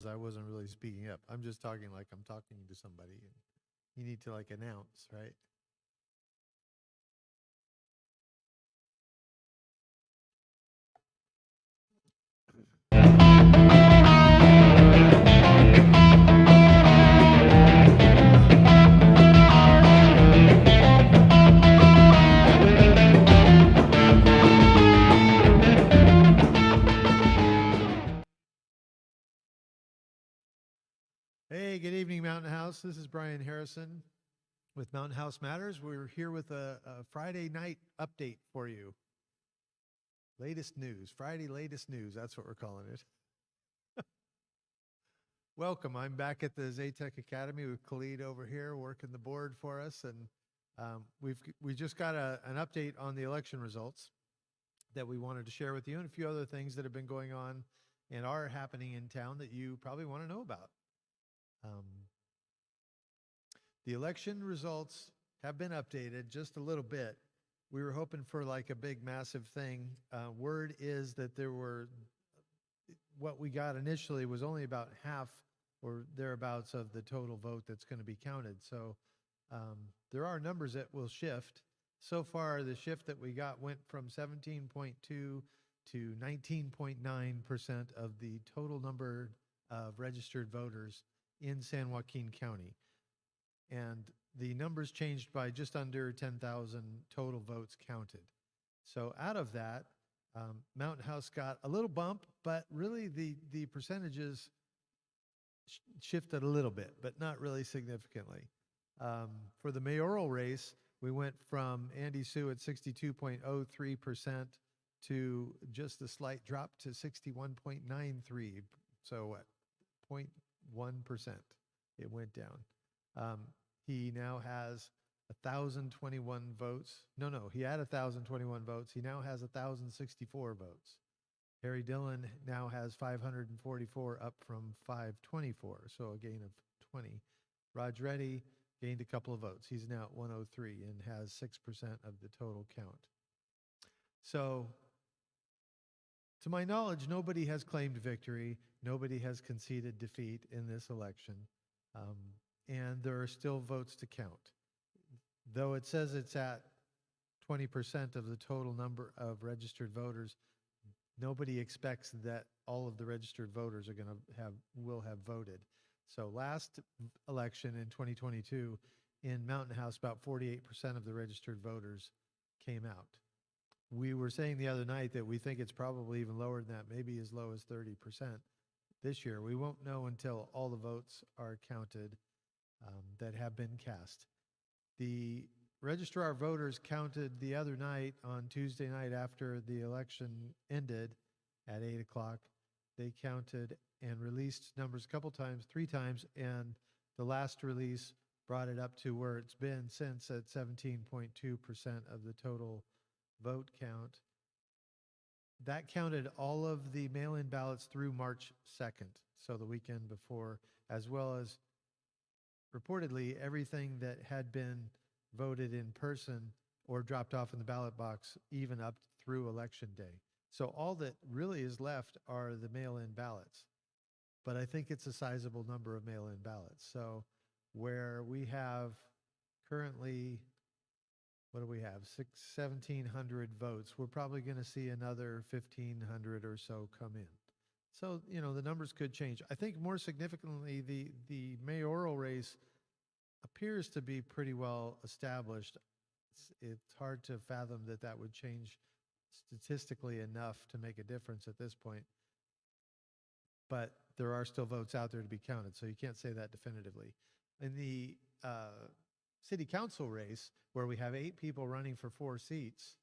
I wasn't really speaking up. I'm just talking like I'm talking to somebody, and you need to like announce, right? Hey, good evening, Mountain House. This is Brian Harrison with Mountain House Matters. We're here with a Friday night update for you. Latest news, Friday latest news. That's what we're calling it. Welcome. I'm back at the Zaytech Academy with Khalid over here working the board for us, and we just got an update on the election results that we wanted to share with you, and a few other things that have been going on and are happening in town that you probably want to know about. Um, the election results have been updated just a little bit. We were hoping for like a big, massive thing. Word is that there were what we got initially was only about half or thereabouts of the total vote that's going to be counted. So there are numbers that will shift. So far, the shift that we got went from 17.2 to 19.9% of the total number of registered voters in San Joaquin County. And the numbers changed by just under 10,000 total votes counted. So out of that, Mountain House got a little bump, but really the percentages shifted a little bit, but not really significantly. For the mayoral race, we went from Andy Sue at 62.03% to just a slight drop to 61.93. So what? 0.1%. It went down. He now has 1,021 votes. No, he had 1,021 votes. He now has 1,064 votes. Harry Dillon now has 544, up from 524, so a gain of 20. Raj Reddy gained a couple of votes. He's now at 103 and has 6% of the total count. So, to my knowledge, nobody has claimed victory. Nobody has conceded defeat in this election. And there are still votes to count. Though it says it's at 20% of the total number of registered voters, nobody expects that all of the registered voters will have voted. So last election in 2022 in Mountain House, about 48% of the registered voters came out. We were saying the other night that we think it's probably even lower than that, maybe as low as 30% this year. We won't know until all the votes are counted that have been cast. The registrar of voters counted the other night on Tuesday night after the election ended at 8 o'clock. They counted and released numbers a couple times, 3 times, and the last release brought it up to where it's been since at 17.2% of the total vote count. That counted all of the mail-in ballots through March 2nd, so the weekend before, as well as reportedly everything that had been voted in person or dropped off in the ballot box even up through election day. So all that really is left are the mail-in ballots. But I think it's a sizable number of mail-in ballots. So where we have currently, what do we have, 1,700 votes, we're probably going to see another 1,500 or so come in. So, the numbers could change. I think more significantly, the mayoral race appears to be pretty well established. It's hard to fathom that would change statistically enough to make a difference at this point. But there are still votes out there to be counted, so you can't say that definitively. In the city council race, where we have 8 people running for 4 seats,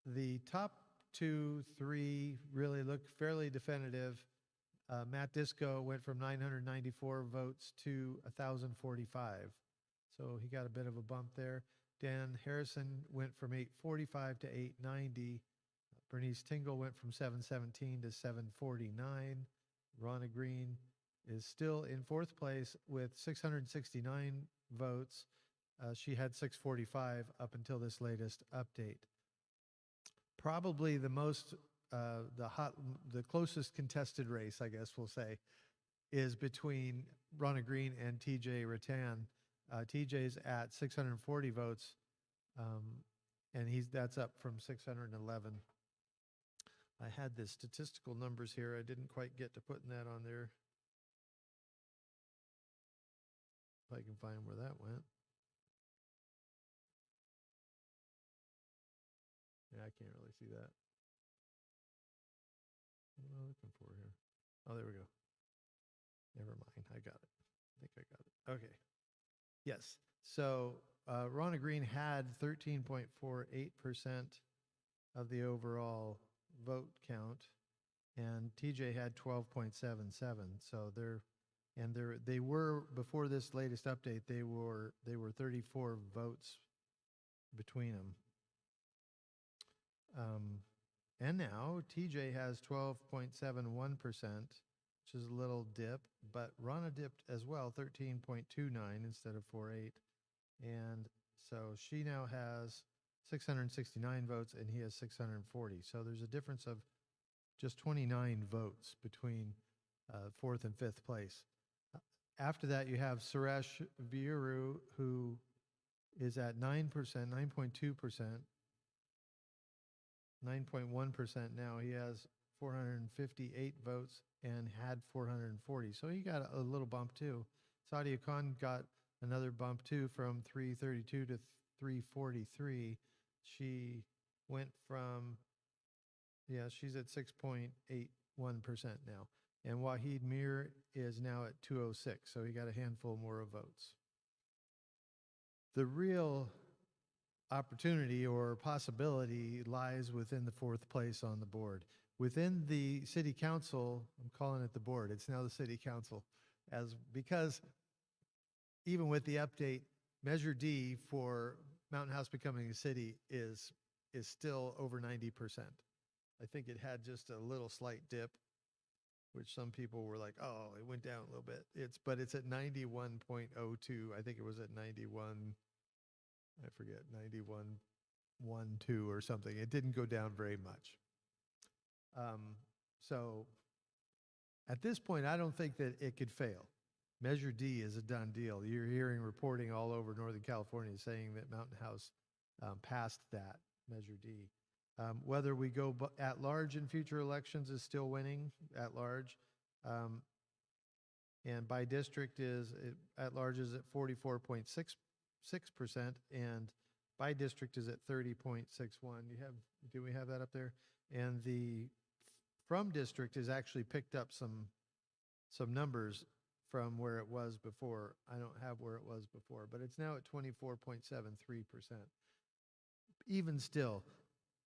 the top 2, 3 really look fairly definitive. Matt Disco went from 994 votes to 1,045. So he got a bit of a bump there. Dan Harrison went from 845 to 890. Bernice Tingle went from 717 to 749. Ronna Green is still in 4th place with 669 votes. She had 645 up until this latest update. Probably the most the closest contested race, I guess we'll say, is between Ronna Green and TJ Rattan. TJ's at 640 votes, and that's up from 611. I had the statistical numbers here. I didn't quite get to putting that on there. If I can find where that went. Yeah, I can't really see that. What am I looking for here? Oh, there we go. Never mind. I got it. I think I got it. Okay. Yes. So Ronna Green had 13.48% of the overall vote count, and TJ had 12.77. So they were before this latest update. They were 34 votes between them. And now TJ has 12.71%, which is a little dip, but Ronna dipped as well, 13.29 instead of 4.8. And so she now has 669 votes and he has 640. So there's a difference of just 29 votes between fourth and fifth place. After that, you have Suresh Viru, who is at 9%, 9.2%. 9.1% now. He has 458 votes and had 440. So he got a little bump too. Sadia Khan got another bump too from 332 to 343. She went from, she's at 6.81% now. And Wahid Mir is now at 206. So he got a handful more of votes. The real opportunity or possibility lies within the fourth place on the board. Within the city council, I'm calling it the board, it's now the city council, because even with the update, Measure D for Mountain House becoming a city is still over 90%. I think it had just a little slight dip, which some people were like, oh, it went down a little bit. But it's at 91.02. I think it was at 91. I forget, 91.12 or something. It didn't go down very much. So at this point, I don't think that it could fail. Measure D is a done deal. You're hearing reporting all over Northern California saying that Mountain House passed that, Measure D. Whether we go at large in future elections is still winning at large. And by district at large is at 44.6%, and by district is at 30.61. Do we have that up there? And the from district has actually picked up some numbers from where it was before. I don't have where it was before, but it's now at 24.73%. Even still,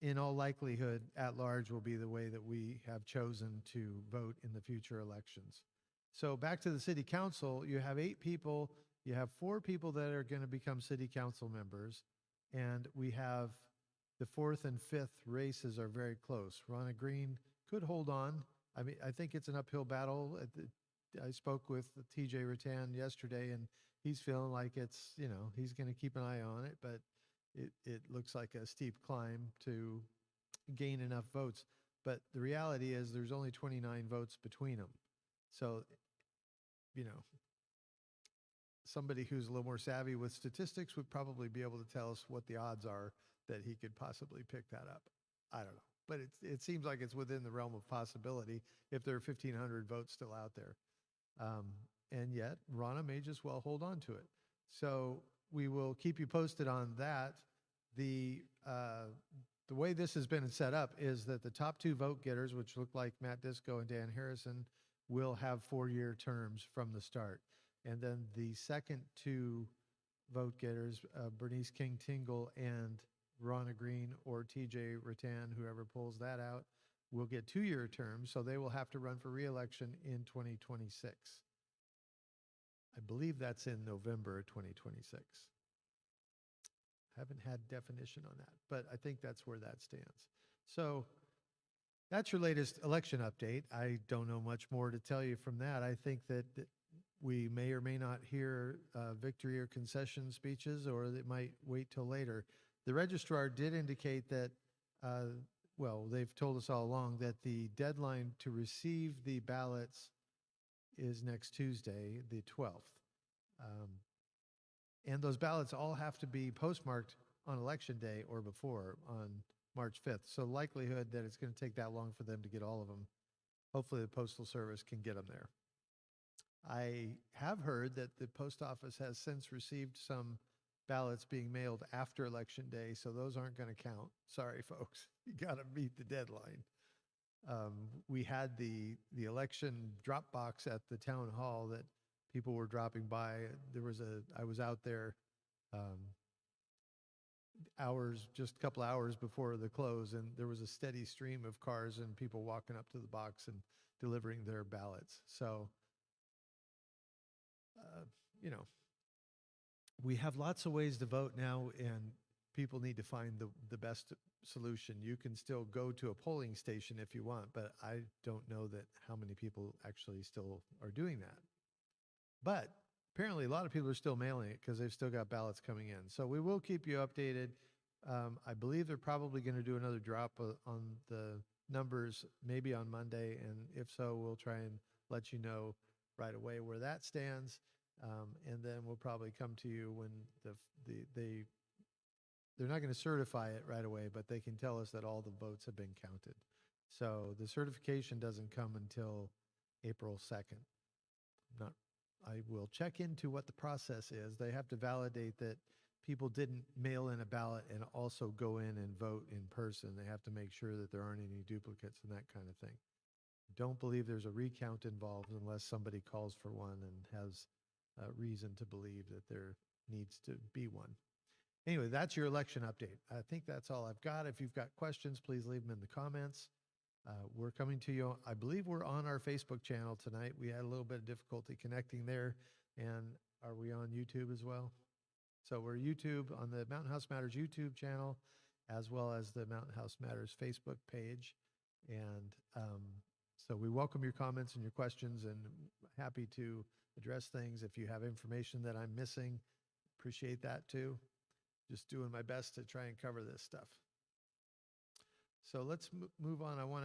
in all likelihood, at large will be the way that we have chosen to vote in the future elections. So back to the city council, you have 8 people. You have 4 people that are going to become city council members, and we have the 4th and 5th races are very close. Ronna Green could hold on. I mean, I think it's an uphill battle. I spoke with TJ Rattan yesterday, and he's feeling like it's, he's going to keep an eye on it, but it looks like a steep climb to gain enough votes. But the reality is there's only 29 votes between them. So, somebody who's a little more savvy with statistics would probably be able to tell us what the odds are that he could possibly pick that up. I don't know. But it seems like it's within the realm of possibility if there are 1,500 votes still out there. And yet, Ronna may just well hold on to it. So we will keep you posted on that. The way this has been set up is that the top 2 vote getters, which look like Matt Disco and Dan Harrison, will have 4-year terms from the start. And then the second 2 vote getters, Bernice King Tingle and Ronna Green or TJ Rattan, whoever pulls that out, will get 2-year terms, so they will have to run for re-election in 2026. I believe that's in November 2026. Haven't had definition on that, but I think that's where that stands. So that's your latest election update. I don't know much more to tell you from that. I think that we may or may not hear victory or concession speeches, or it might wait till later. The registrar did indicate that well, they've told us all along that the deadline to receive the ballots is next Tuesday, the 12th. Um, and those ballots all have to be postmarked on election day or before on March 5th. So likelihood that it's going to take that long for them to get all of them. Hopefully the Postal Service can get them there. I have heard that the post office has since received some ballots being mailed after election day, so those aren't going to count. Sorry, folks. You got to meet the deadline. We had the election drop box at the town hall that people were dropping by. I was out there just a couple hours before the close, and there was a steady stream of cars and people walking up to the box and delivering their ballots. So, you know, we have lots of ways to vote now, and people need to find the best solution. You can still go to a polling station if you want, but I don't know that how many people actually still are doing that. But apparently a lot of people are still mailing it because they've still got ballots coming in. So we will keep you updated. I believe they're probably going to do another drop on the numbers maybe on Monday, and if so, we'll try and let you know right away where that stands. And then we'll probably come to you when they're not going to certify it right away, but they can tell us that all the votes have been counted. So the certification doesn't come until April 2nd. I will check into what the process is. They have to validate that people didn't mail in a ballot and also go in and vote in person. They have to make sure that there aren't any duplicates and that kind of thing. Don't believe there's a recount involved unless somebody calls for one and has reason to believe that there needs to be one. Anyway, that's your election update. I think that's all I've got. If you've got questions, please leave them in the comments. We're coming to you. I believe we're on our Facebook channel tonight. We had a little bit of difficulty connecting there. And are we on YouTube as well? So we're YouTube on the Mountain House Matters YouTube channel, as well as the Mountain House Matters Facebook page. And so we welcome your comments and your questions, and happy to address things. If you have information that I'm missing, appreciate that too. Just doing my best to try and cover this stuff. So let's move on. I want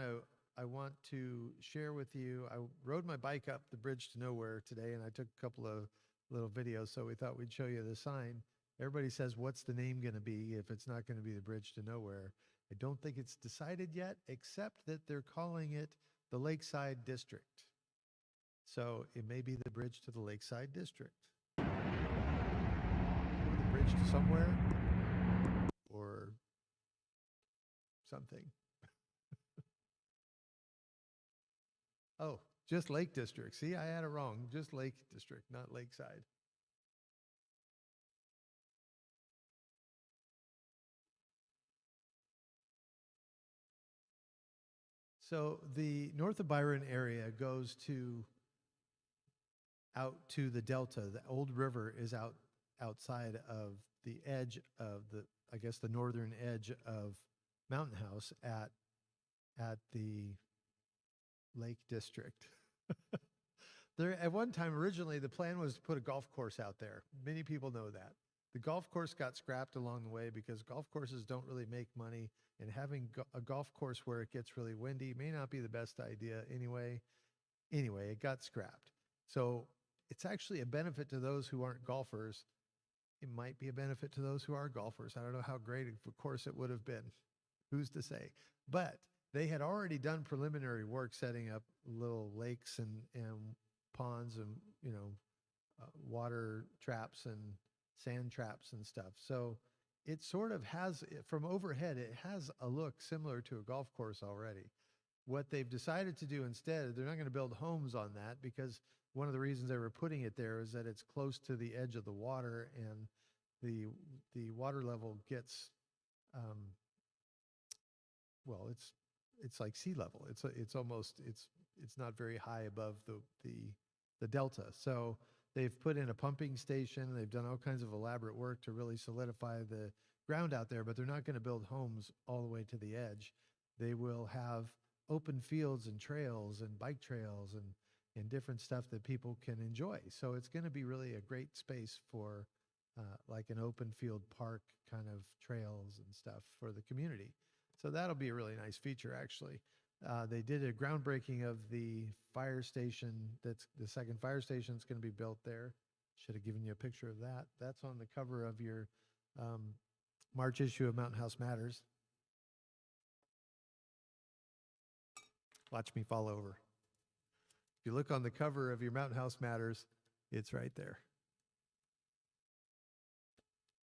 to share with you, I rode my bike up the bridge to nowhere today, and I took a couple of little videos, so we thought we'd show you the sign. Everybody says, what's the name going to be if it's not going to be the Bridge to Nowhere? I don't think it's decided yet, except that they're calling it the Lakeside District. So it may be the Bridge to the Lakeside District. Or the Bridge to somewhere, or something. Oh, just Lake District. See, I had it wrong. Just Lake District, not Lakeside. So the north of Byron area goes out to the Delta. The old river is outside of the edge of I guess the northern edge of Mountain House at the Lake District. There, at one time, originally, the plan was to put a golf course out there. Many people know that. The golf course got scrapped along the way because golf courses don't really make money, and having a golf course where it gets really windy may not be the best idea anyway. Anyway, it got scrapped. So it's actually a benefit to those who aren't golfers. It might be a benefit to those who are golfers. I don't know how great of a course it would have been. Who's to say? But they had already done preliminary work setting up little lakes and ponds and, water traps and sand traps and stuff. So it sort of has, from overhead, it has a look similar to a golf course already. What they've decided to do instead, they're not going to build homes on that, because one of the reasons they were putting it there is that it's close to the edge of the water, and the water level gets, well, it's like sea level. It's not very high above the delta. So they've put in a pumping station. They've done all kinds of elaborate work to really solidify the ground out there, but they're not going to build homes all the way to the edge. They will have open fields and trails and bike trails and different stuff that people can enjoy. So it's going to be really a great space for like an open field park kind of trails and stuff for the community. So that'll be a really nice feature, actually. They did a groundbreaking of the fire station. That's the second fire station that's going to be built there. Should have given you a picture of that. That's on the cover of your um, March issue of Mountain House Matters. Watch me fall over. If you look on the cover of your Mountain House Matters, it's right there.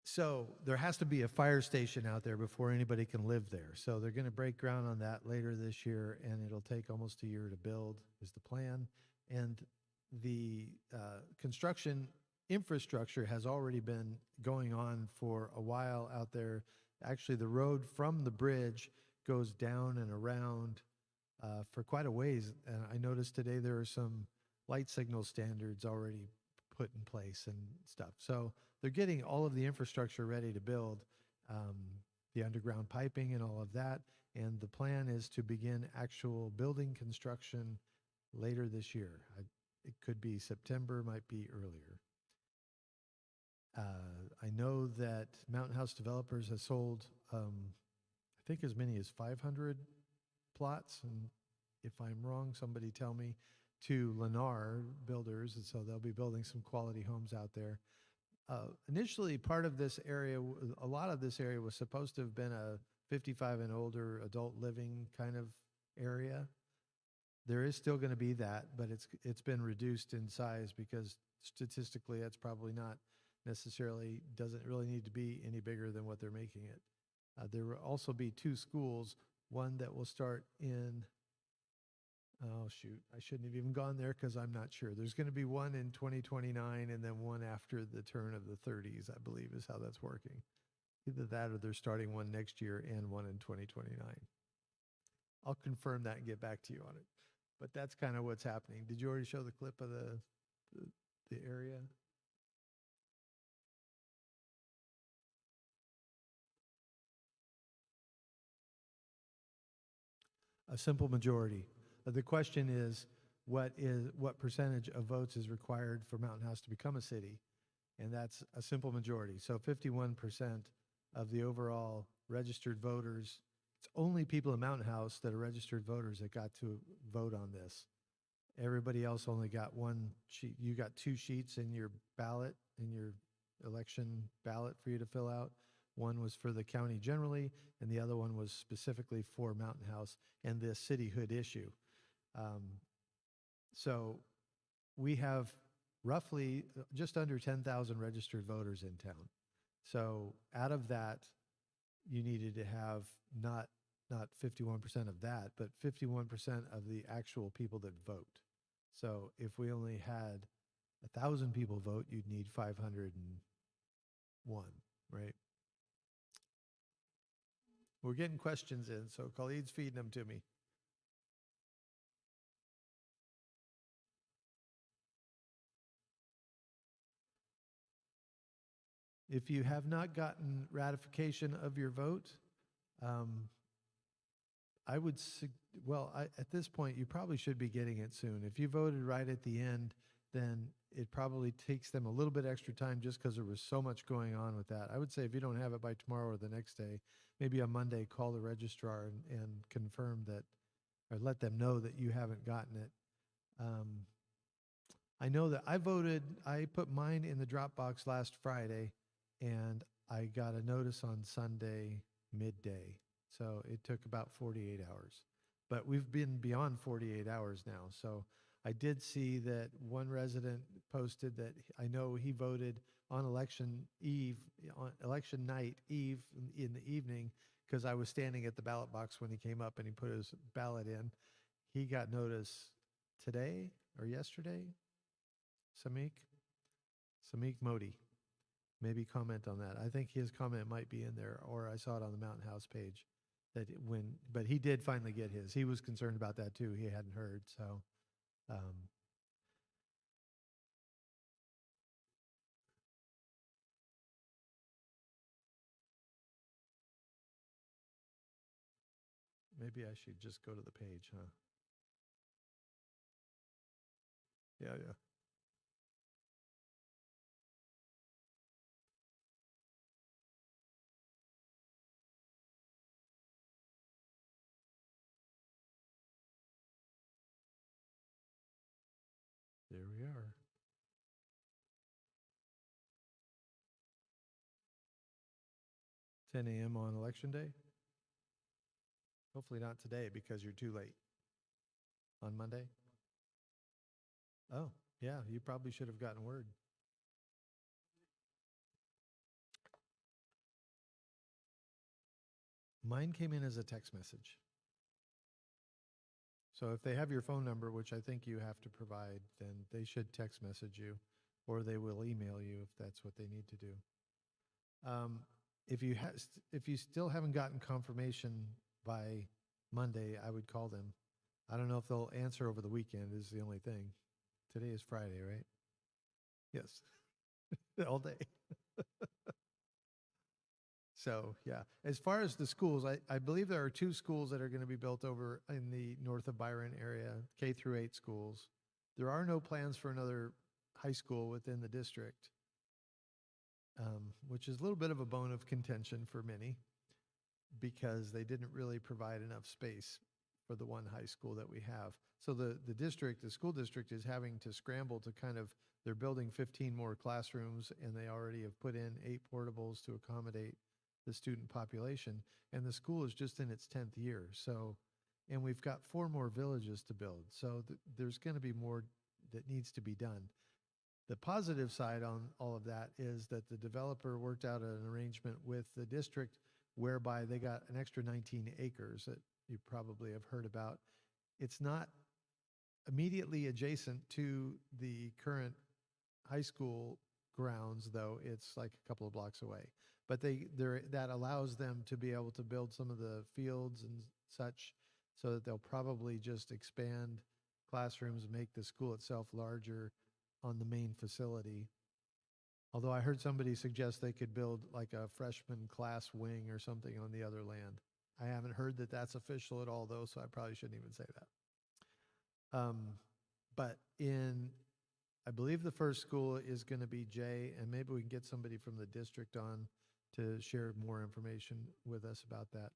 So there has to be a fire station out there before anybody can live there. So they're going to break ground on that later this year, and it'll take almost a year to build, is the plan. And the construction infrastructure has already been going on for a while out there. Actually, the road from the bridge goes down and around for quite a ways. And I noticed today there are some light signal standards already put in place and stuff. So they're getting all of the infrastructure ready to build, the underground piping and all of that. And the plan is to begin actual building construction later this year. It could be September, might be earlier. I know that Mountain House Developers has sold, I think, as many as 500 plots. And if I'm wrong, somebody tell me, to Lennar builders. And so they'll be building some quality homes out there. Initially, part of this area, a lot of this area was supposed to have been a 55 and older adult living kind of area. There is still going to be that, but it's been reduced in size because statistically that's probably not necessarily, doesn't really need to be any bigger than what they're making it. There will also be 2 schools, one that will start in, oh shoot, I shouldn't have even gone there because I'm not sure. There's going to be one in 2029 and then one after the turn of the 30s, I believe is how that's working. Either that or they're starting one next year and one in 2029. I'll confirm that and get back to you on it. But that's kind of what's happening. Did you already show the clip of the area? A simple majority. The question is what percentage of votes is required for Mountain House to become a city? And that's a simple majority. So 51% of the overall registered voters, it's only people in Mountain House that are registered voters that got to vote on this. Everybody else only got 1 sheet. You got 2 sheets in your ballot, in your election ballot for you to fill out. One was for the county generally, and the other one was specifically for Mountain House and this cityhood issue. So we have roughly just under 10,000 registered voters in town. So out of that, you needed to have not 51% of that, but 51% of the actual people that vote. So if we only had 1,000 people vote, you'd need 501, right? We're getting questions in, so Khalid's feeding them to me. If you have not gotten ratification of your vote, I would, at this point, you probably should be getting it soon. If you voted right at the end, then it probably takes them a little bit extra time just because there was so much going on with that. I would say if you don't have it by tomorrow or the next day, maybe on Monday, call the registrar and confirm that, or let them know that you haven't gotten it. I know that I put mine in the Dropbox last Friday, and I got a notice on Sunday midday. So it took about 48 hours. But we've been beyond 48 hours now. So I did see that one resident posted that I know he voted on election night eve in the evening, because I was standing at the ballot box when he came up and he put his ballot in. He got notice today or yesterday. Samik Modi. Maybe comment on that. I think his comment might be in there, or I saw it on the Mountain House page. But he did finally get his. He was concerned about that too. He hadn't heard, so. Maybe I should just go to the page, huh? Yeah. we are. (10 a.m. on election day? Hopefully not today because you're too late. On Monday? Oh, yeah, you probably should have gotten word. Mine came in as a text message. So if they have your phone number, which I think you have to provide, then they should text message you, or they will email you if that's what they need to do. If you still haven't gotten confirmation by Monday, I would call them. I don't know if they'll answer over the weekend is the only thing. Today is Friday, right? Yes. All day. So, yeah. As far as the schools, I believe there are 2 schools that are going to be built over in the north of Byron area, K through 8 schools. There are no plans for another high school within the district, which is a little bit of a bone of contention for many because they didn't really provide enough space for the one high school that we have. So the school district is having to scramble to they're building 15 more classrooms, and they already have put in 8 portables to accommodate the student population, and the school is just in its 10th year. So, and we've got 4 more villages to build. So there's going to be more that needs to be done. The positive side on all of that is that the developer worked out an arrangement with the district whereby they got an extra 19 acres that you probably have heard about. It's not immediately adjacent to the current high school grounds, though. It's like a couple of blocks away. But that allows them to be able to build some of the fields and such, so that they'll probably just expand classrooms, make the school itself larger on the main facility. Although I heard somebody suggest they could build like a freshman class wing or something on the other land. I haven't heard that that's official at all, though, so I probably shouldn't even say that. But I believe the first school is going to be J, and maybe we can get somebody from the district on to share more information with us about that.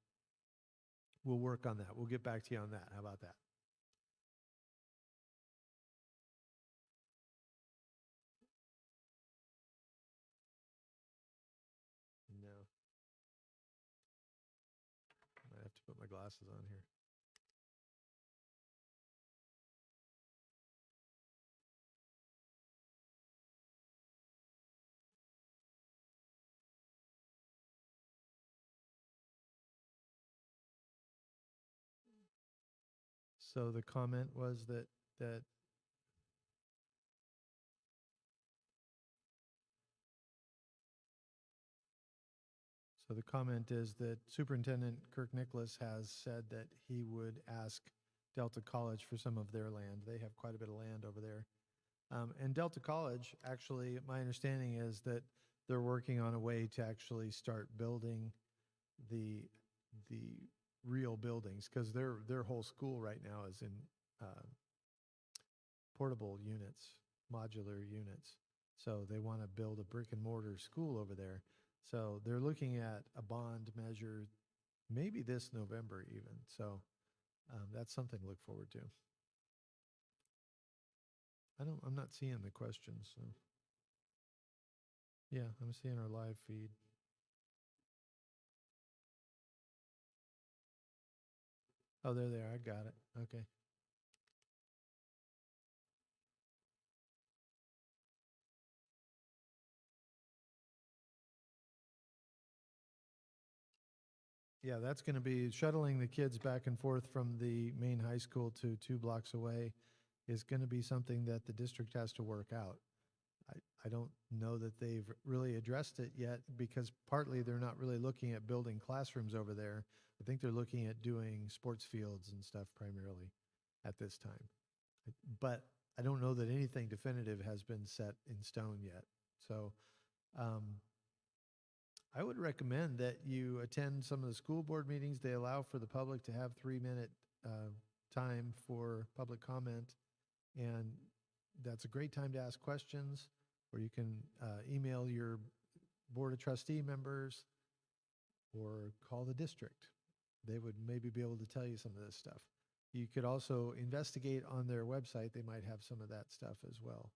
We'll work on that. We'll get back to you on that. How about that? No. I have to put my glasses on here. So the comment was that so the comment is that Superintendent Kirk Nicholas has said that he would ask Delta College for some of their land. They have quite a bit of land over there. And Delta College, actually, my understanding is that they're working on a way to actually start building the real buildings, because their whole school right now is in portable units, modular units. So they want to build a brick and mortar school over there. So they're looking at a bond measure maybe this November even. So that's something to look forward to. I'm not seeing the questions. So. Yeah, I'm seeing our live feed. Oh, they're there. I got it. Okay. Yeah, that's going to be shuttling the kids back and forth from the main high school to 2 blocks away is going to be something that the district has to work out. I don't know that they've really addressed it yet, because partly they're not really looking at building classrooms over there. I think they're looking at doing sports fields and stuff primarily at this time. But I don't know that anything definitive has been set in stone yet. So I would recommend that you attend some of the school board meetings. They allow for the public to have 3-minute time for public comment, and that's a great time to ask questions, or you can email your board of trustee members or call the district. They would maybe be able to tell you some of this stuff. You could also investigate on their website. They might have some of that stuff as well.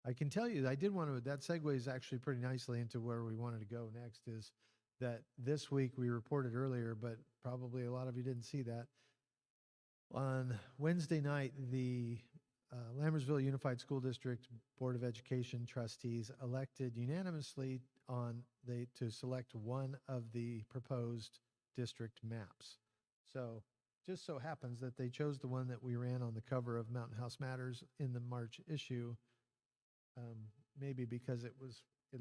I can tell you, I did want to, that segues actually pretty nicely into where we wanted to go next is that this week we reported earlier, but probably a lot of you didn't see that. On Wednesday night, the Lambersville Unified School District Board of Education trustees elected unanimously to select one of the proposed district maps. So just so happens that they chose the one that we ran on the cover of Mountain House Matters in the March issue, maybe because it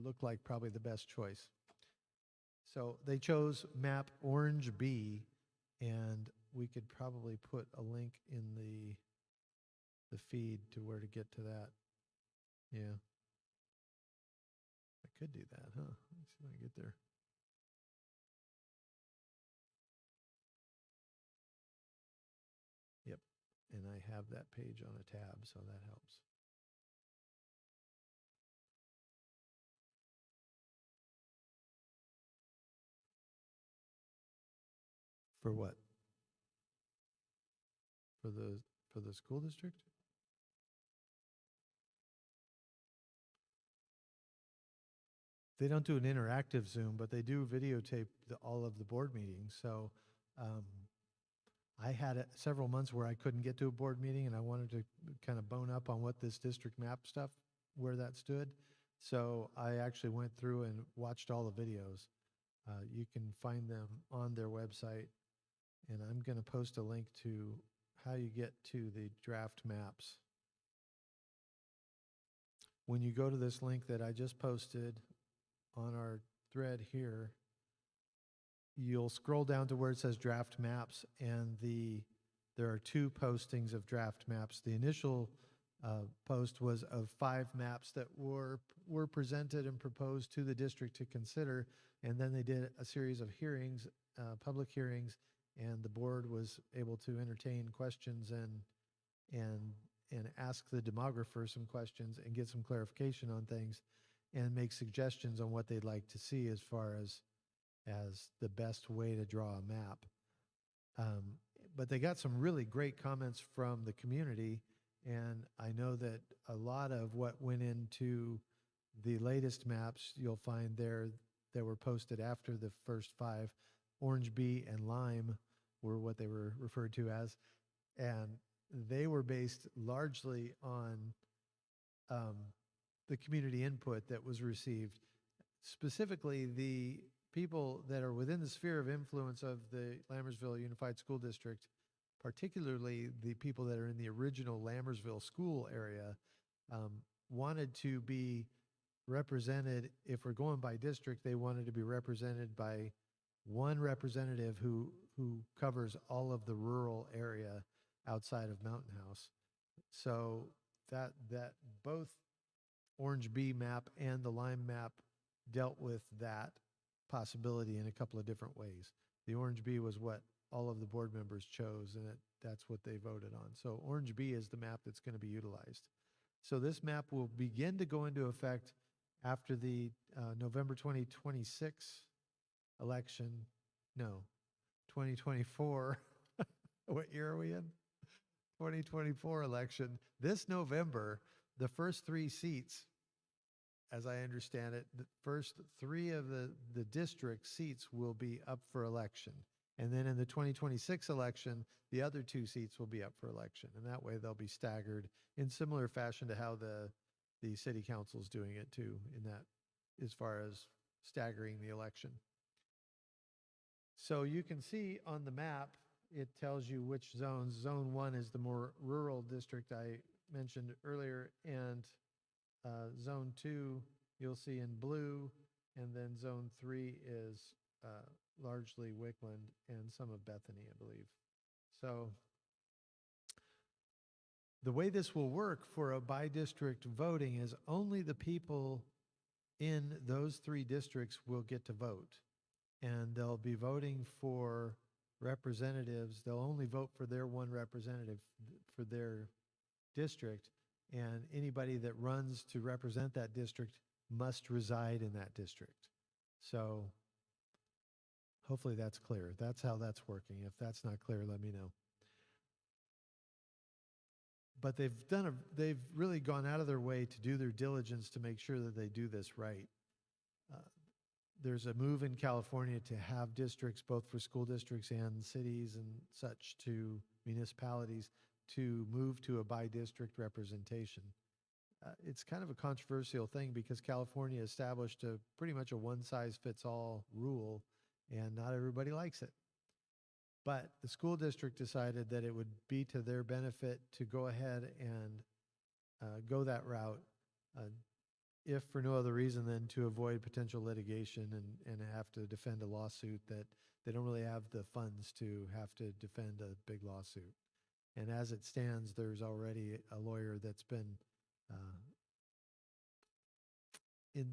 looked like probably the best choice. So they chose map Orange B, and we could probably put a link in the feed to where to get to that. Yeah. I could do that, huh? Let's see if I can get there. Yep. And I have that page on a tab, so that helps. For what? For the school district? They don't do an interactive Zoom, but they do videotape all of the board meetings. So I had several months where I couldn't get to a board meeting, and I wanted to kind of bone up on what this district map stuff, where that stood. So I actually went through and watched all the videos. You can find them on their website, and I'm going to post a link to how you get to the draft maps. When you go to this link that I just posted on our thread here, you'll scroll down to where it says draft maps, and there are two postings of draft maps. The initial post was of 5 maps that were presented and proposed to the district to consider, and then they did a series of hearings, public hearings, and the board was able to entertain questions and ask the demographer some questions and get some clarification on things and make suggestions on what they'd like to see as far as the best way to draw a map. But they got some really great comments from the community, and I know that a lot of what went into the latest maps you'll find there that were posted after the first 5, Orange B and Lime were what they were referred to as, and they were based largely on the community input that was received. Specifically, the people that are within the sphere of influence of the Lambersville Unified School District, particularly the people that are in the original Lambersville school area, wanted to be represented. If we're going by district, they wanted to be represented by one representative who covers all of the rural area outside of Mountain House. So that both Orange B map and the Lime map dealt with that possibility in a couple of different ways. The Orange B was what all of the board members chose, and that's what they voted on. So Orange B is the map that's going to be utilized. So this map will begin to go into effect after the November 2026 election. No, 2024. What year are we in? 2024 election. This November, the first 3 seats, as I understand it, the first 3 of the district seats will be up for election. And then in the 2026 election, the other 2 seats will be up for election. And that way they'll be staggered in similar fashion to how the city council is doing it too, in that as far as staggering the election. So you can see on the map, it tells you which zones. Zone 1 is the more rural district I mentioned earlier, and Zone 2 you'll see in blue, and then Zone 3 is largely Wickland and some of Bethany, I believe. So the way this will work for a by-district voting is only the people in those 3 districts will get to vote, and they'll be voting for representatives. They'll only vote for their one representative for their district, and anybody that runs to represent that district must reside in that district. So hopefully that's clear. That's how that's working. If that's not clear, let me know. but they've really gone out of their way to do their diligence to make sure that they do this right. Uh, there's a move in California to have districts, both for school districts and cities and such, to municipalities, to move to a by-district representation. It's kind of a controversial thing because California established a pretty much a one-size-fits-all rule, and not everybody likes it. But the school district decided that it would be to their benefit to go ahead and go that route, uh, if for no other reason than to avoid potential litigation and have to defend a lawsuit that they don't really have the funds to have to defend a big lawsuit. And as it stands, there's already a lawyer that's been in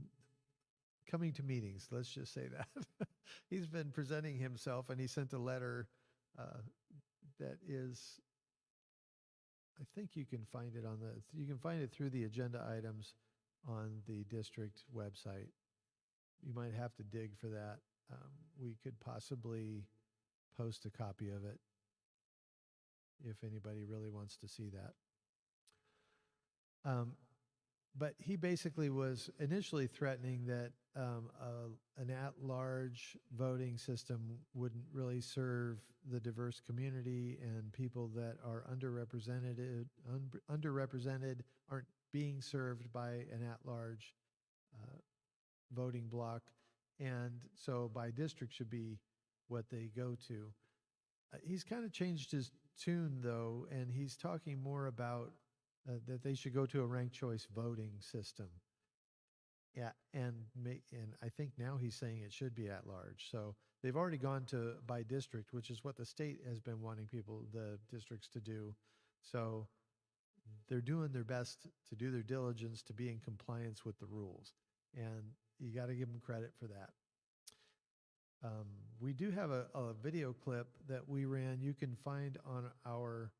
coming to meetings, let's just say that. He's been presenting himself, and he sent a letter that is, I think you can find it you can find it through the agenda items on the district website. You might have to dig for that. We could possibly post a copy of it if anybody really wants to see that. But he basically was initially threatening that an at-large voting system wouldn't really serve the diverse community, and people that are underrepresented aren't being served by an at-large voting block, and so by district should be what they go to. He's kind of changed his tune, though, and he's talking more about that they should go to a ranked choice voting system. Yeah, and I think now he's saying it should be at large. So they've already gone to by district, which is what the state has been wanting the districts to do. So they're doing their best to do their diligence to be in compliance with the rules, and you got to give them credit for that. We do have a video clip that we ran. You can find on our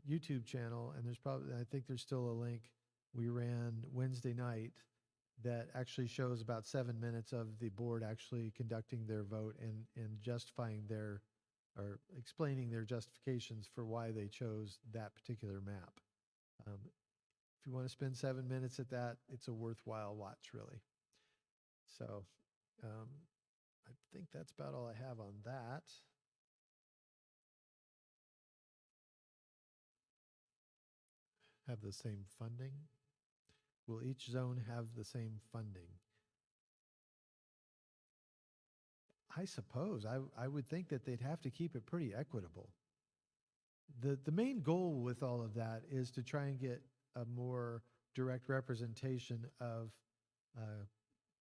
YouTube channel, and I think there's still a link. We ran Wednesday night that actually shows about 7 minutes of the board actually conducting their vote and justifying or explaining their justifications for why they chose that particular map. If you want to spend 7 minutes at that, it's a worthwhile watch, really. So I think that's about all I have on that. Have the same funding? Will each zone have the same funding? I suppose. I would think that they'd have to keep it pretty equitable. The main goal with all of that is to try and get a more direct representation of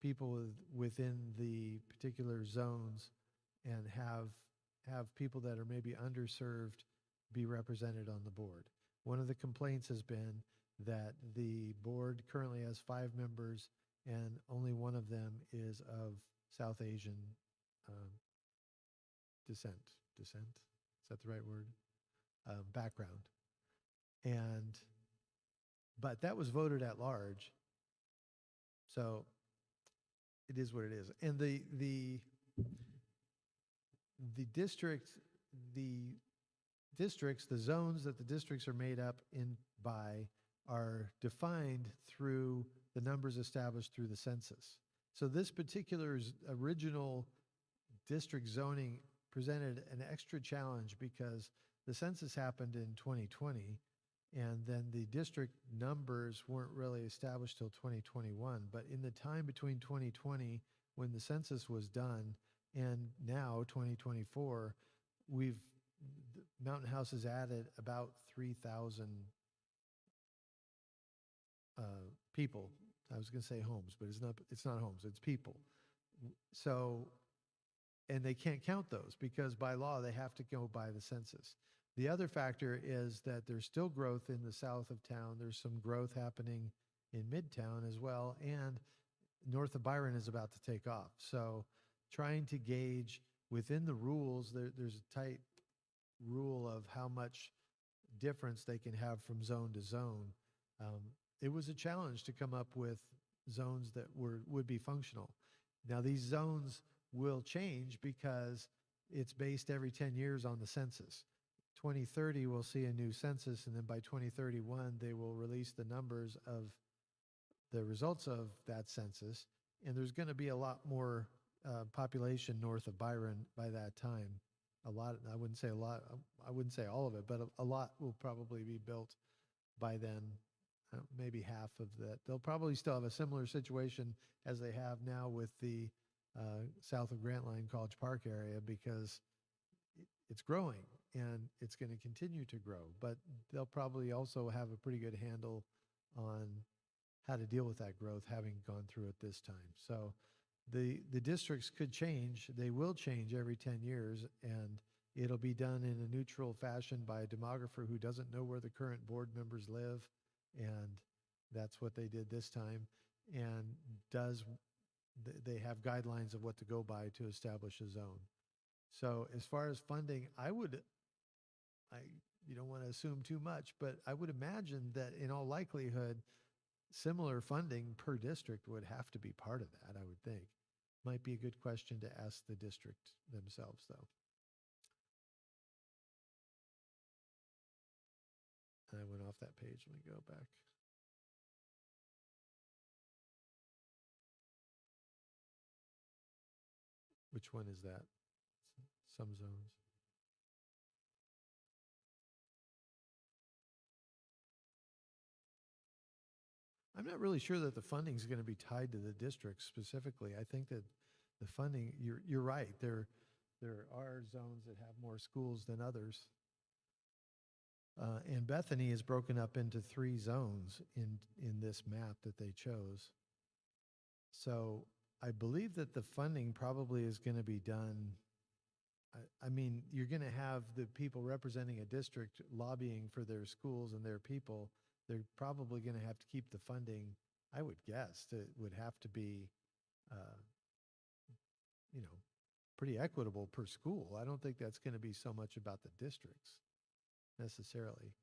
people within the particular zones, and have people that are maybe underserved be represented on the board. One of the complaints has been that the board currently has 5 members, and only one of them is of South Asian descent. Descent? Is that the right word? Background. But that was voted at large, so it is what it is. And the districts, the zones that the districts are made up by are defined through the numbers established through the census. So this particular original district zoning presented an extra challenge because the census happened in 2020, and then the district numbers weren't really established till 2021. But in the time between 2020, when the census was done, and now 2024, Mountain House has added about 3,000 people. I was going to say homes, but it's not homes, it's people. So, and they can't count those because by law they have to go by the census. The other factor is that there's still growth in the south of town. There's some growth happening in Midtown as well, and north of Byron is about to take off. So trying to gauge within the rules, there's a tight rule of how much difference they can have from zone to zone. It was a challenge to come up with zones that would be functional. Now these zones will change because it's based every 10 years on the census. 2030, we'll see a new census, and then by 2031, they will release the numbers of the results of that census. And there's going to be a lot more population north of Byron by that time. A lot, I wouldn't say a lot, I wouldn't say all of it, but a lot will probably be built by then, maybe half of that. They'll probably still have a similar situation as they have now with the south of Grant Line College Park area, because it's growing and it's going to continue to grow. But they'll probably also have a pretty good handle on how to deal with that growth, having gone through it this time. So the districts could change. They will change every 10 years, and it'll be done in a neutral fashion by a demographer who doesn't know where the current board members live, and that's what they did this time. And they have guidelines of what to go by to establish a zone. So as far as funding, you don't want to assume too much, but I would imagine that in all likelihood, similar funding per district would have to be part of that, I would think. Might be a good question to ask the district themselves, though. And I went off that page. Let me go back. Which one is that? Some zones. I'm not really sure that the funding is going to be tied to the district specifically. I think that the funding, you're right. There are zones that have more schools than others. And Bethany is broken up into 3 zones in this map that they chose. So I believe that the funding probably is going to be done. I mean, you're going to have the people representing a district lobbying for their schools and their people. They're probably going to have to keep the funding, I would guess. It would have to be, pretty equitable per school. I don't think that's going to be so much about the districts necessarily.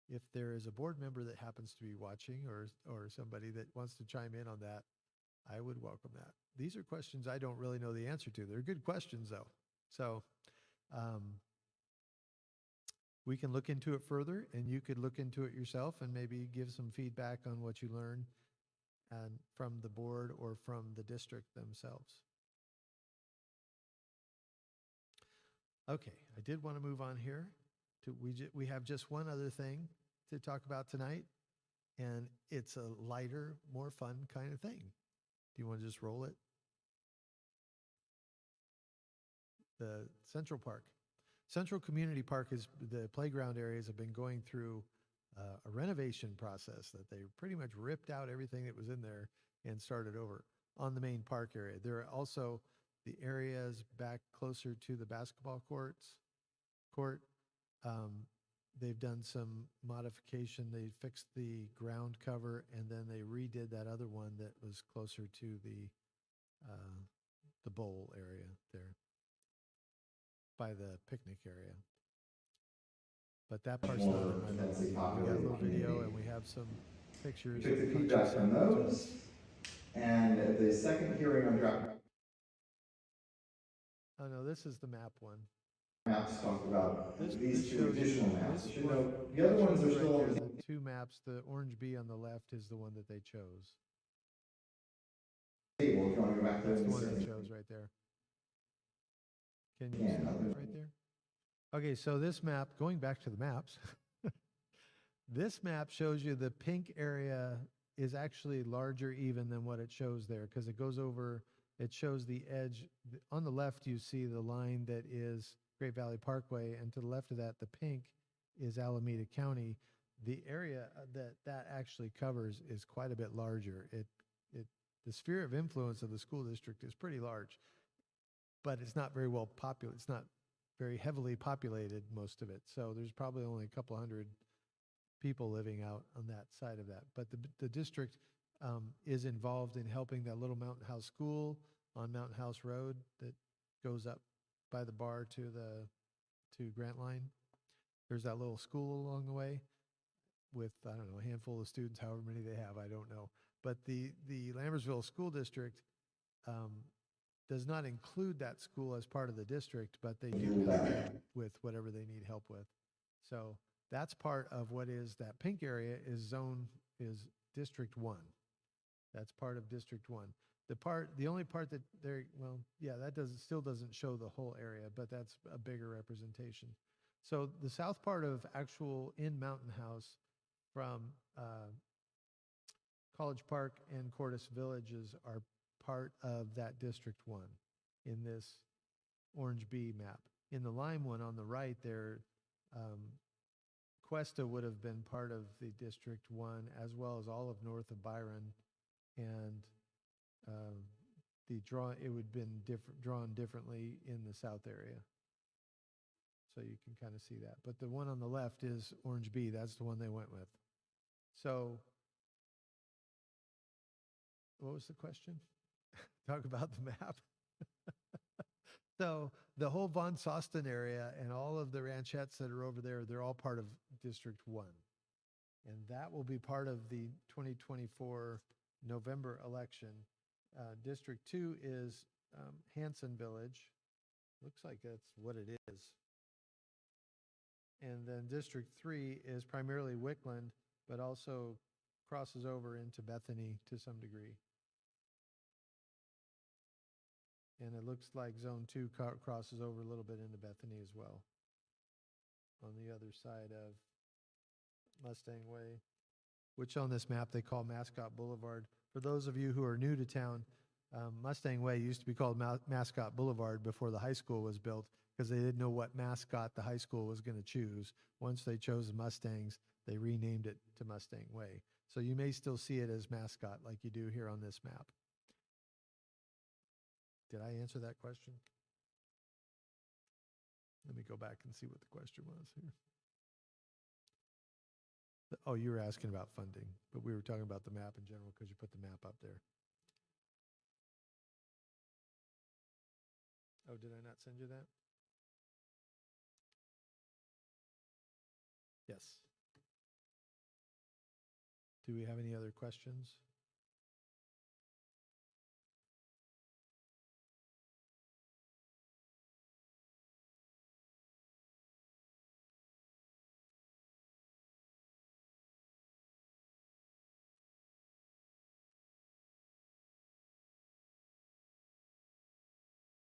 If there is a board member that happens to be watching, or somebody that wants to chime in on that, I would welcome that. These are questions I don't really know the answer to. They're good questions, though. So we can look into it further, and you could look into it yourself and maybe give some feedback on what you learned and from the board or from the district themselves. Okay, I did want to move on here. We have just one other thing to talk about tonight, and it's a lighter, more fun kind of thing. Do you want to just roll it? The Central Park. Central Community Park is, the playground areas have been going through a renovation process that they pretty much ripped out everything that was in there and started over on the main park area. There are also the areas back closer to the basketball court. They've done some modification. They fixed the ground cover, and then they redid that other one that was closer to the bowl area there by the picnic area. But that part's not in my little video. We got a little video, and we have some pictures. Took the feedback from those, and the second hearing on draft Oh no, this is the map one. maps talk about these two shows additional you, maps. this You should one, know, the other that ones shows are you still right on there, the the 2 maps. The orange B on the left is the one that they chose. table. If you want to go back to That's it, the one they certainly chose right there. Can you can. see it right there? Okay, so this map, going back to the maps, this map shows you the pink area is actually larger even than what it shows there, because it goes over, it shows the edge. On the left, you see the line that is Great Valley Parkway, and to the left of that, the pink is Alameda County. The area that actually covers is quite a bit larger. The sphere of influence of the school district is pretty large, but it's not very well populated. It's not very heavily populated, most of it. So there's probably only a couple hundred people living out on that side of that. But the district is involved in helping that little Mountain House school on Mountain House Road that goes up by the bar to Grant Line. There's that little school along the way with, I don't know, a handful of students, however many they have, I don't know. But the Lambersville School District does not include that school as part of the district, but they do help them with whatever they need help with. So that's part of what is that pink area is District 1. That's part of District 1. The only part that still doesn't show the whole area, but that's a bigger representation. So the south part of actual in Mountain House from College Park and Cordis Villages are part of that District 1 in this orange B map. In the lime one on the right there, Cuesta would have been part of the District 1 as well as all of north of Byron, and it would have been drawn differently in the south area. So you can kind of see that. But the one on the left is orange B. That's the one they went with. So what was the question? Talk about the map. So the whole Von Sosten area and all of the ranchettes that are over there, they're all part of District 1. And that will be part of the 2024 November election. District 2 is Hanson Village. Looks like that's what it is. And then District 3 is primarily Wickland, but also crosses over into Bethany to some degree. And it looks like Zone 2 crosses over a little bit into Bethany as well on the other side of Mustang Way, which on this map they call Mascot Boulevard. For those of you who are new to town, Mustang Way used to be called Mascot Boulevard before the high school was built because they didn't know what mascot the high school was going to choose. Once they chose the Mustangs, they renamed it to Mustang Way. So you may still see it as Mascot like you do here on this map. Did I answer that question? Let me go back and see what the question was here. Oh, you were asking about funding, but we were talking about the map in general because you put the map up there. Oh, did I not send you that? Yes. Do we have any other questions?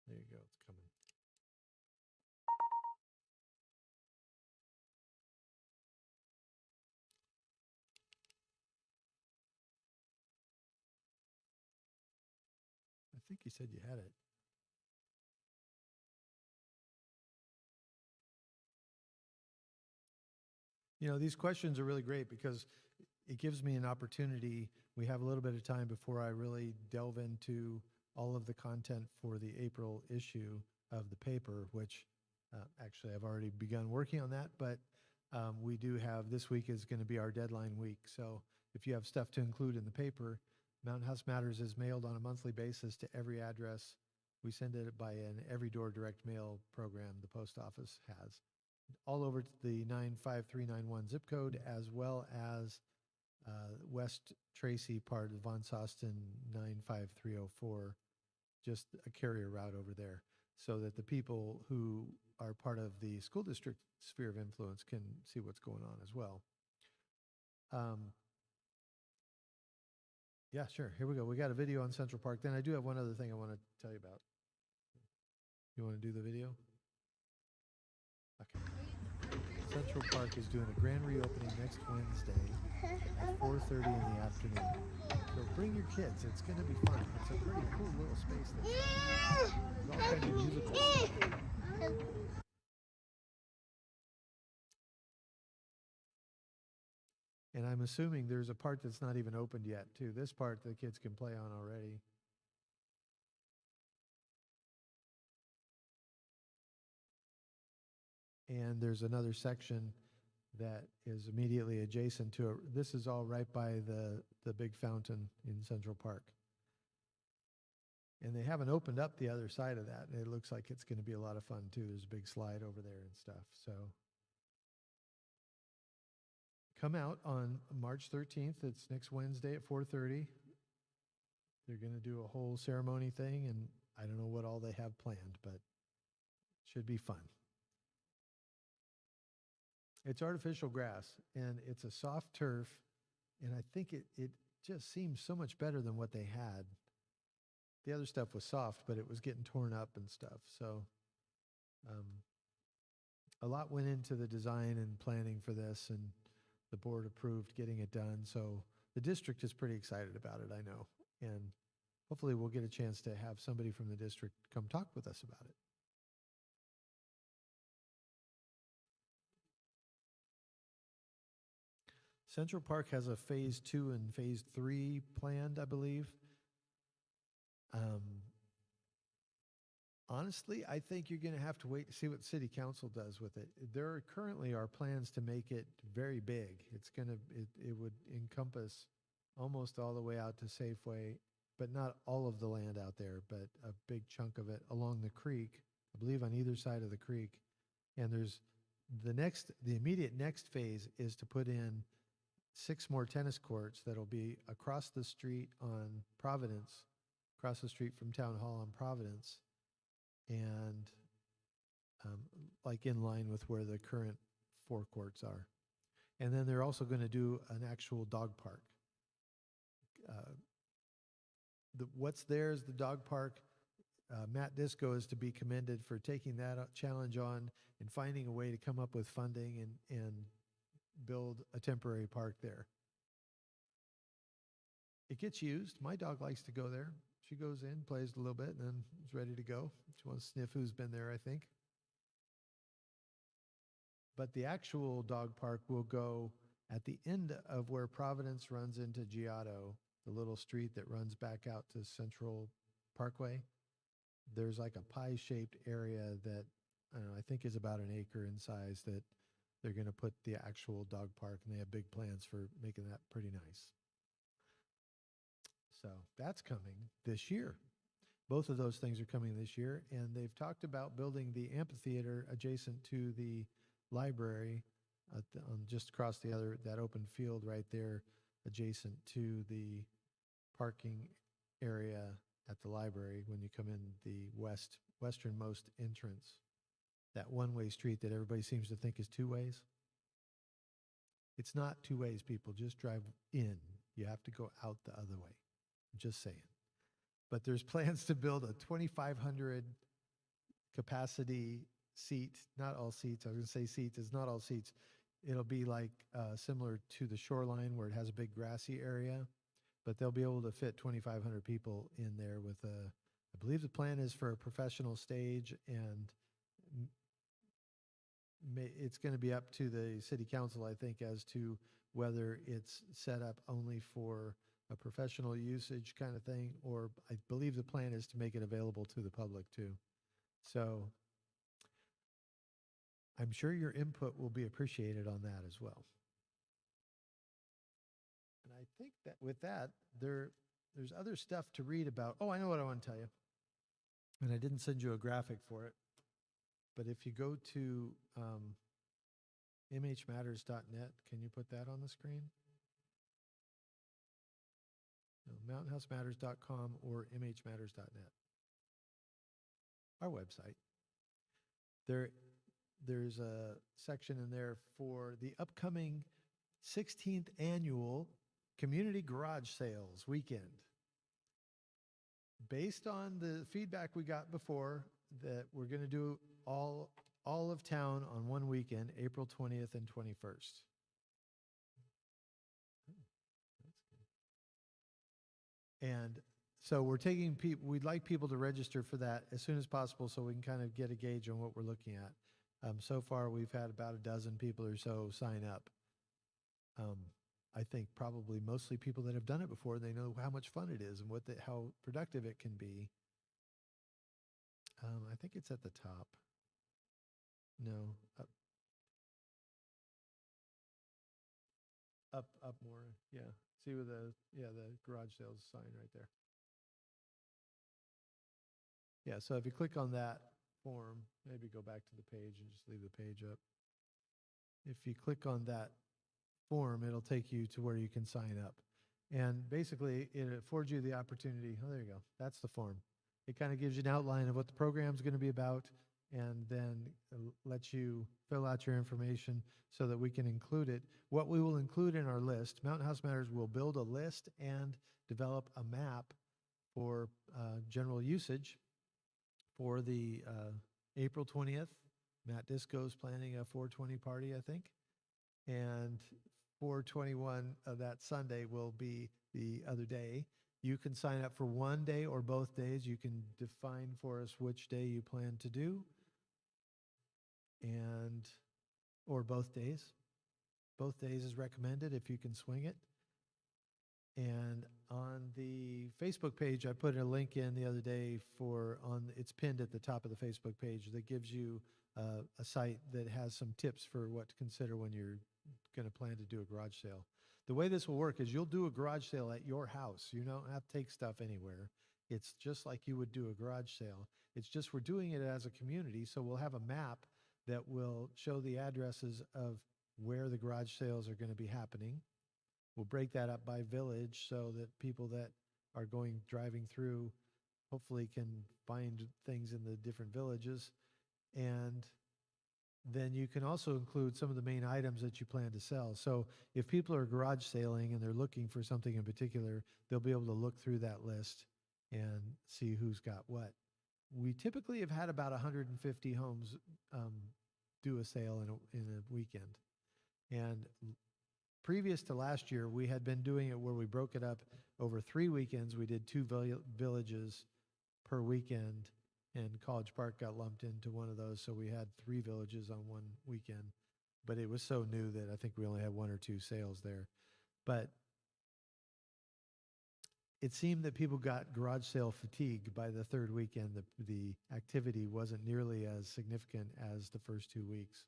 There you go, it's coming. I think you said you had it. You know, these questions are really great because it gives me an opportunity. We have a little bit of time before I really delve into all of the content for the April issue of the paper, which actually I've already begun working on that, but we do have, this week is going to be our deadline week. So if you have stuff to include in the paper, Mountain House Matters is mailed on a monthly basis to every address. We send it by an every door direct mail program the post office has, all over to the 95391 zip code, as well as West Tracy part of Von Sosten 95304, just a carrier route over there, so that the people who are part of the school district sphere of influence can see what's going on as well. Yeah, sure. Here we go. We got a video on Central Park. Then I do have one other thing I want to tell you about. You want to do the video? Okay. Central Park is doing a grand reopening next Wednesday at 4:30 in the afternoon. So bring your kids. It's going to be fun. It's a pretty cool little space. There's all kinds of musical stuff. And I'm assuming there's a part that's not even opened yet, too. This part the kids can play on already. And there's another section that is immediately adjacent to it. This is all right by the big fountain in Central Park. And they haven't opened up the other side of that. And it looks like it's going to be a lot of fun, too. There's a big slide over there and stuff. So come out on March 13th. It's next Wednesday at 4:30. They're going to do a whole ceremony thing, and I don't know what all they have planned, but it should be fun. It's artificial grass, and it's a soft turf, and I think it just seems so much better than what they had. The other stuff was soft, but it was getting torn up and stuff. So um, a lot went into the design and planning for this, and the board approved getting it done. So the district is pretty excited about it, I know. And hopefully we'll get a chance to have somebody from the district come talk with us about it. Central Park has a phase 2 and phase 3 planned, I believe. Honestly, I think you're going to have to wait to see what city council does with it. There currently are plans to make it very big. It would encompass almost all the way out to Safeway, but not all of the land out there, but a big chunk of it along the creek, I believe on either side of the creek. And there's the immediate next phase is to put in 6 more tennis courts that'll be across the street on Providence, across the street from Town Hall on Providence, and like in line with where the current 4 courts are. And then they're also going to do an actual dog park. What's there is the dog park. Matt Disco is to be commended for taking that challenge on and finding a way to come up with funding and build a temporary park there. It gets used. My dog likes to go there. She goes in, plays a little bit, and then is ready to go. She wants to sniff who's been there, I think. But the actual dog park will go at the end of where Providence runs into Giotto, the little street that runs back out to Central Parkway. There's like a pie-shaped area that I don't know, I think is about an acre in size that they're going to put the actual dog park, and they have big plans for making that pretty nice. So that's coming this year. Both of those things are coming this year, and they've talked about building the amphitheater adjacent to the library just across that open field right there, adjacent to the parking area at the library when you come in the westernmost entrance. That one-way street that everybody seems to think is 2 ways. It's not 2 ways, people. Just drive in. You have to go out the other way. I'm just saying. But there's plans to build a 2,500 capacity seat, not all seats. I was going to say seats. It's not all seats. It'll be like similar to the Shoreline where it has a big grassy area, but they'll be able to fit 2,500 people in there with I believe the plan is for a professional stage, and it's going to be up to the city council, I think, as to whether it's set up only for a professional usage kind of thing, or I believe the plan is to make it available to the public too. So I'm sure your input will be appreciated on that as well. And I think that with that, there's other stuff to read about. Oh, I know what I want to tell you. And I didn't send you a graphic for it. But if you go to mhmatters.net, can you put that on the screen? No, mountainhousematters.com or mhmatters.net. Our website. There's a section in there for the upcoming 16th annual Community Garage Sales weekend. Based on the feedback we got before, that we're going to do all of town on one weekend, April 20th and 21st. And so we're taking people, we'd like people to register for that as soon as possible so we can kind of get a gauge on what we're looking at. So far, we've had about a dozen people or so sign up. I think probably mostly people that have done it before. They know how much fun it is and how productive it can be. I think it's at the top. No, up more. Yeah, see where the garage sales sign right there. Yeah, so if you click on that form, maybe go back to the page and just leave the page up. If you click on that form, it'll take you to where you can sign up. And basically, it affords you the opportunity. Oh, there you go. That's the form. It kind of gives you an outline of what the program's going to be about. and then let you fill out your information so that we can include it. What we will include in our list, Mountain House Matters will build a list and develop a map for general usage for the April 20th. Matt Disco's planning a 420 party, I think. And 421 of that Sunday will be the other day. You can sign up for one day or both days. You can define for us which day you plan to do, and or both days. Both days is recommended if you can swing it. And on the Facebook page, I put a link in the other day it's pinned at the top of the Facebook page that gives you a site that has some tips for what to consider when you're going to plan to do a garage sale. The way this will work is you'll do a garage sale at your house. You don't have to take stuff anywhere. It's just like you would do a garage sale. It's just we're doing it as a community, so we'll have a map that will show the addresses of where the garage sales are going to be happening. We'll break that up by village so that people that are driving through hopefully can find things in the different villages. And then you can also include some of the main items that you plan to sell. So if people are garage sailing and they're looking for something in particular, they'll be able to look through that list and see who's got what. We typically have had about 150 homes do a sale in a weekend. And previous to last year, we had been doing it where we broke it up over 3 weekends. We did 2 villages per weekend, and College Park got lumped into one of those, so we had 3 villages on one weekend. But it was so new that I think we only had 1 or 2 sales there. But it seemed that people got garage sale fatigue by the 3rd weekend. The activity wasn't nearly as significant as the first 2 weeks.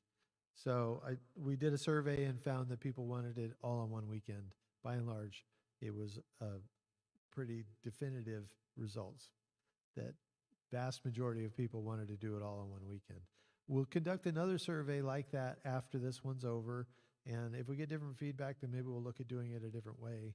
So we did a survey and found that people wanted it all on one weekend. By and large, it was pretty definitive results that vast majority of people wanted to do it all on one weekend. We'll conduct another survey like that after this one's over, and if we get different feedback, then maybe we'll look at doing it a different way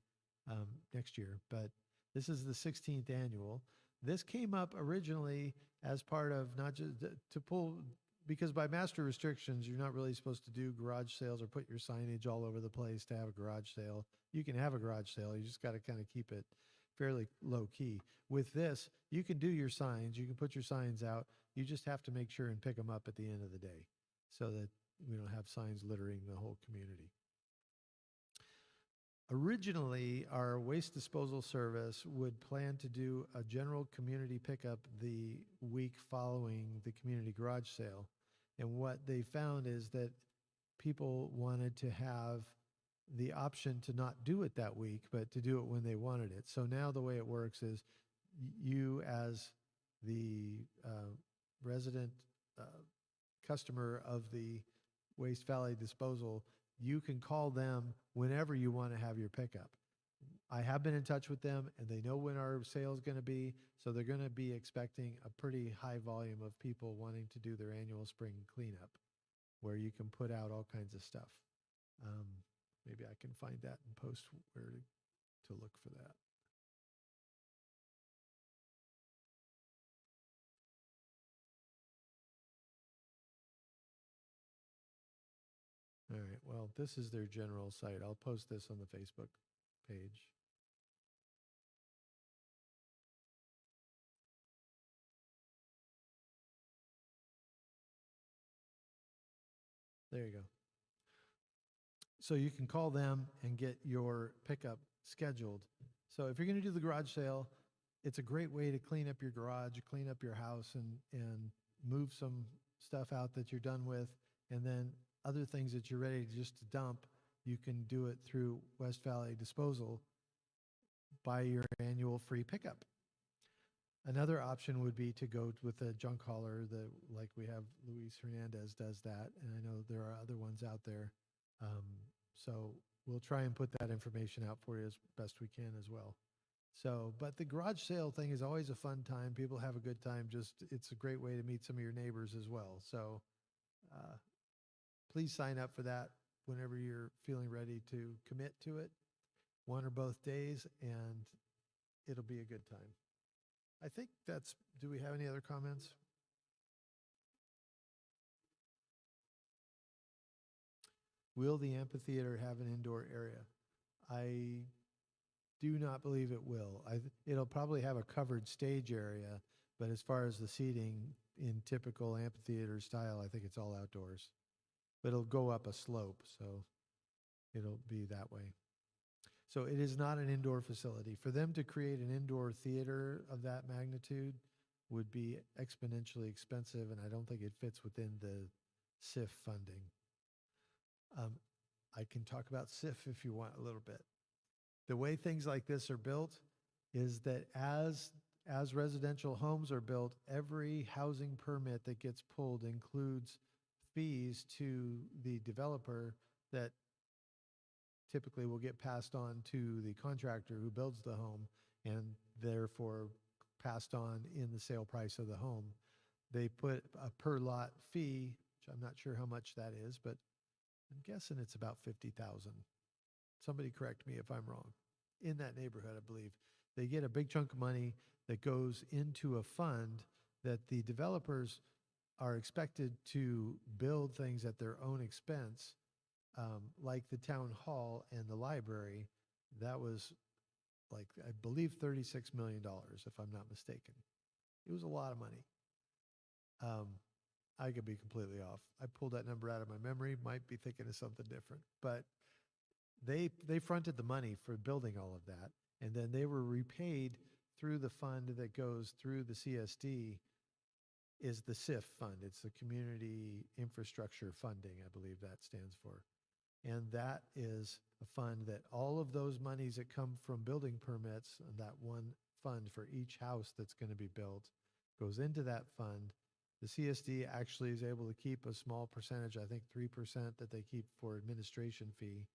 next year. But this is the 16th annual. This came up originally as part of not just to pull, because by master restrictions, you're not really supposed to do garage sales or put your signage all over the place to have a garage sale. You can have a garage sale. You just got to kind of keep it fairly low key. With this, you can do your signs. You can put your signs out. You just have to make sure and pick them up at the end of the day so that we don't have signs littering the whole community. Originally, our waste disposal service would plan to do a general community pickup the week following the community garage sale. And what they found is that people wanted to have the option to not do it that week, but to do it when they wanted it. So now the way it works is you, as the resident customer of the Waste Valley disposal, you can call them whenever you want to have your pickup. I have been in touch with them, and they know when our sale is going to be, so they're going to be expecting a pretty high volume of people wanting to do their annual spring cleanup, where you can put out all kinds of stuff. Maybe I can find that and post where to look for that. All right, well, this is their general site. I'll post this on the Facebook page. There you go. So you can call them and get your pickup scheduled. So if you're going to do the garage sale, it's a great way to clean up your garage, clean up your house, and move some stuff out that you're done with, and then other things that you're ready just to dump, you can do it through West Valley Disposal by your annual free pickup. Another option would be to go with a junk hauler, like we have Luis Hernandez does that, and I know there are other ones out there. So we'll try and put that information out for you as best we can as well. So, but the garage sale thing is always a fun time. People have a good time. It's a great way to meet some of your neighbors as well. So please sign up for that whenever you're feeling ready to commit to it, one or both days, and it'll be a good time. I think do we have any other comments? Will the amphitheater have an indoor area? I do not believe it will. It'll probably have a covered stage area, but as far as the seating in typical amphitheater style, I think it's all outdoors. But it'll go up a slope, so it'll be that way. So it is not an indoor facility. For them to create an indoor theater of that magnitude would be exponentially expensive, and I don't think it fits within the SIF funding. I can talk about SIF if you want a little bit. The way things like this are built is that as residential homes are built, every housing permit that gets pulled includes fees to the developer that typically will get passed on to the contractor who builds the home and therefore passed on in the sale price of the home. They put a per lot fee, which I'm not sure how much that is, but I'm guessing it's about 50,000. Somebody correct me if I'm wrong. In that neighborhood, I believe. They get a big chunk of money that goes into a fund that the developers are expected to build things at their own expense, like the town hall and the library. That was like, I believe, $36 million, if I'm not mistaken. It was a lot of money. I could be completely off. I pulled that number out of my memory, might be thinking of something different. But they fronted the money for building all of that, and then they were repaid through the fund that goes through the CSD, is the SIF fund. It's the Community Infrastructure Funding, I believe that stands for. And that is a fund that all of those monies that come from building permits, and that one fund for each house that's going to be built, goes into that fund. The CSD actually is able to keep a small percentage, I think 3% that they keep for administration fee.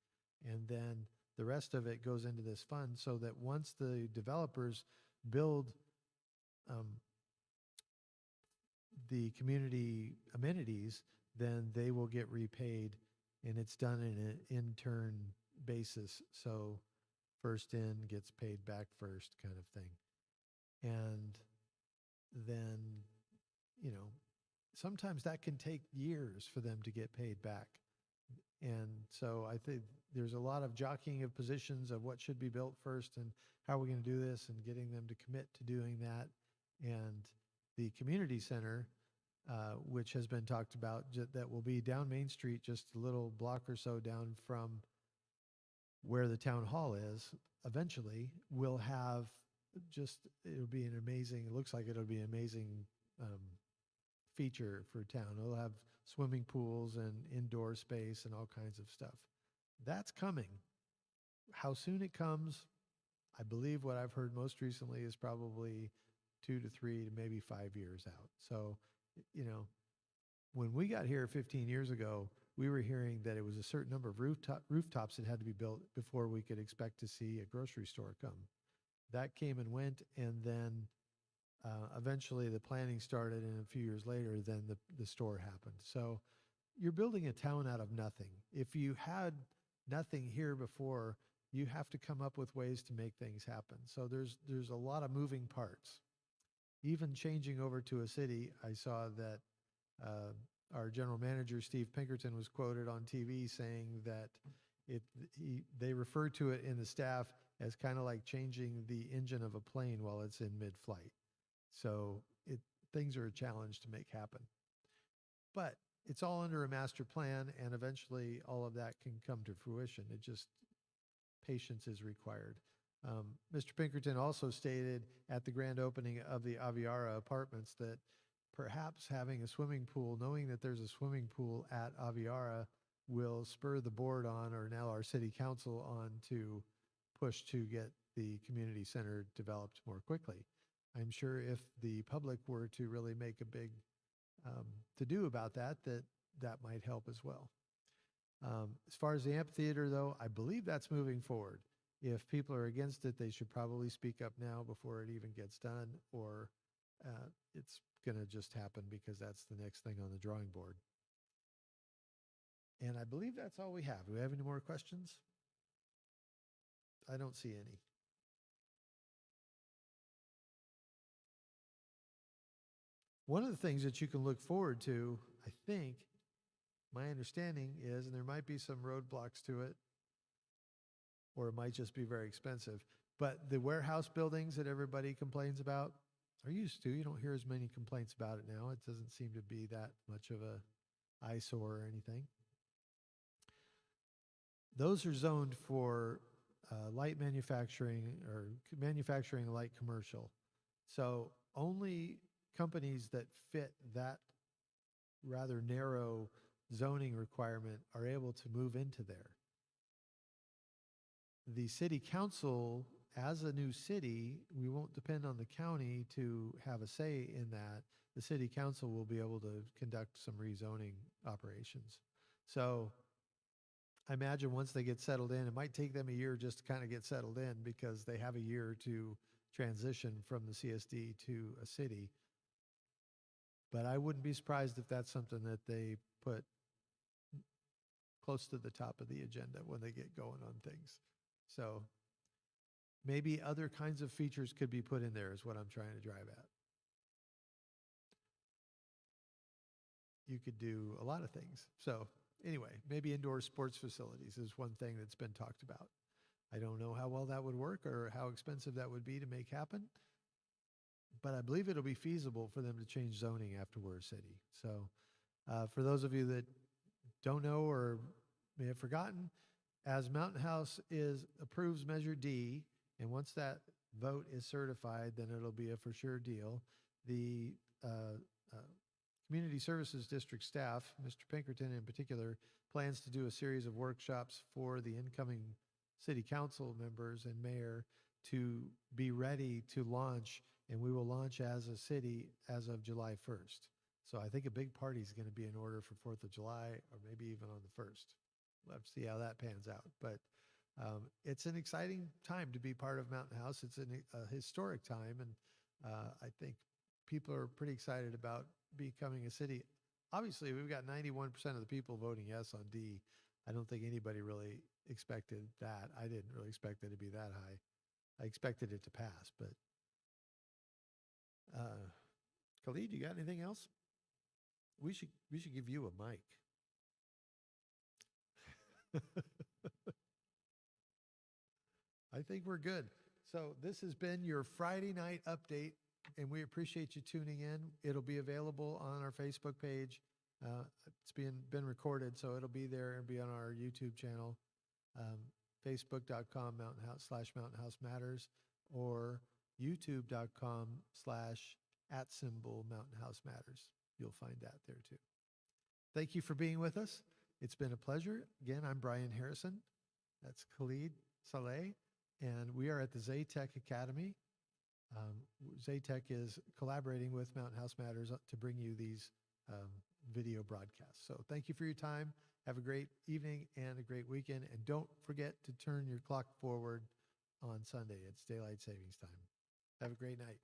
And then the rest of it goes into this fund so that once the developers build the community amenities, then they will get repaid, and it's done in an in-turn basis. So first in gets paid back first kind of thing. And then, sometimes that can take years for them to get paid back. And so I think there's a lot of jockeying of positions of what should be built first and how are we going to do this, and getting them to commit to doing that. And the community center, which has been talked about, that will be down Main Street, just a little block or so down from where the town hall is, eventually will have it'll be an amazing, it looks like it'll be an amazing feature for town. It'll have swimming pools and indoor space and all kinds of stuff. That's coming. How soon it comes, I believe what I've heard most recently is probably 2 to 3 to maybe 5 years out. So, when we got here 15 years ago, we were hearing that it was a certain number of rooftops that had to be built before we could expect to see a grocery store come. That came and went, and then eventually the planning started, and a few years later, then the store happened. So you're building a town out of nothing. If you had nothing here before, you have to come up with ways to make things happen. So there's a lot of moving parts. Even changing over to a city, I saw that our general manager, Steve Pinkerton, was quoted on TV saying that they refer to it in the staff as kind of like changing the engine of a plane while it's in mid-flight. So things are a challenge to make happen. But it's all under a master plan, and eventually all of that can come to fruition. It just, patience is required. Mr. Pinkerton also stated at the grand opening of the Aviara Apartments that perhaps having a swimming pool, knowing that there's a swimming pool at Aviara, will spur the board on, or now our city council on, to push to get the community center developed more quickly. I'm sure if the public were to really make a big to-do about that might help as well. As far as the amphitheater, though, I believe that's moving forward. If people are against it, they should probably speak up now before it even gets done, or it's going to just happen because that's the next thing on the drawing board. And I believe that's all we have. Do we have any more questions? I don't see any. One of the things that you can look forward to, I think, My understanding is, and there might be some roadblocks to it, or it might just be very expensive, but the warehouse buildings that everybody complains about are used to. You don't hear as many complaints about it now. It doesn't seem to be that much of a eyesore or anything. Those are zoned for light manufacturing or manufacturing light commercial. So only companies that fit that rather narrow zoning requirement are able to move into there. The city council, as a new city, we won't depend on the county to have a say in that. The city council will be able to conduct some rezoning operations. So I imagine once they get settled in, it might take them a year just to kind of get settled in because they have a year to transition from the CSD to a city. But I wouldn't be surprised if that's something that they put close to the top of the agenda when they get going on things. So maybe other kinds of features could be put in there is what I'm trying to drive at. You could do a lot of things. So anyway, maybe indoor sports facilities is one thing that's been talked about. I don't know how well that would work or how expensive that would be to make happen, but I believe it'll be feasible for them to change zoning after we're a city. So for those of you that don't know or may have forgotten, as Mountain House approves Measure D, and once that vote is certified, then it'll be a for sure deal. The Community Services District staff, Mr. Pinkerton in particular, plans to do a series of workshops for the incoming city council members and mayor to be ready to launch, and we will launch as a city as of July 1st. So I think a big party is going to be in order for 4th of July or maybe even on the 1st. We'll have to see how that pans out. But it's an exciting time to be part of Mountain House. It's a historic time, and I think people are pretty excited about becoming a city. Obviously, we've got 91% of the people voting yes on D. I don't think anybody really expected that. I didn't really expect it to be that high. I expected it to pass, but Khalid, you got anything else? We should give you a mic. I think we're good. So this has been your Friday night update, and we appreciate you tuning in. It'll be available on our Facebook page. It's been recorded, so it'll be there and be on our YouTube channel, facebook.com /Mountain House Matters, or youtube.com/@Mountain House Matters. You'll find that there too. Thank you for being with us. It's been a pleasure. Again, I'm Brian Harrison. That's Khalid Saleh, and we are at the Zaytech Academy. Zaytech is collaborating with Mountain House Matters to bring you these video broadcasts. So thank you for your time. Have a great evening and a great weekend. And don't forget to turn your clock forward on Sunday. It's daylight savings time. Have a great night.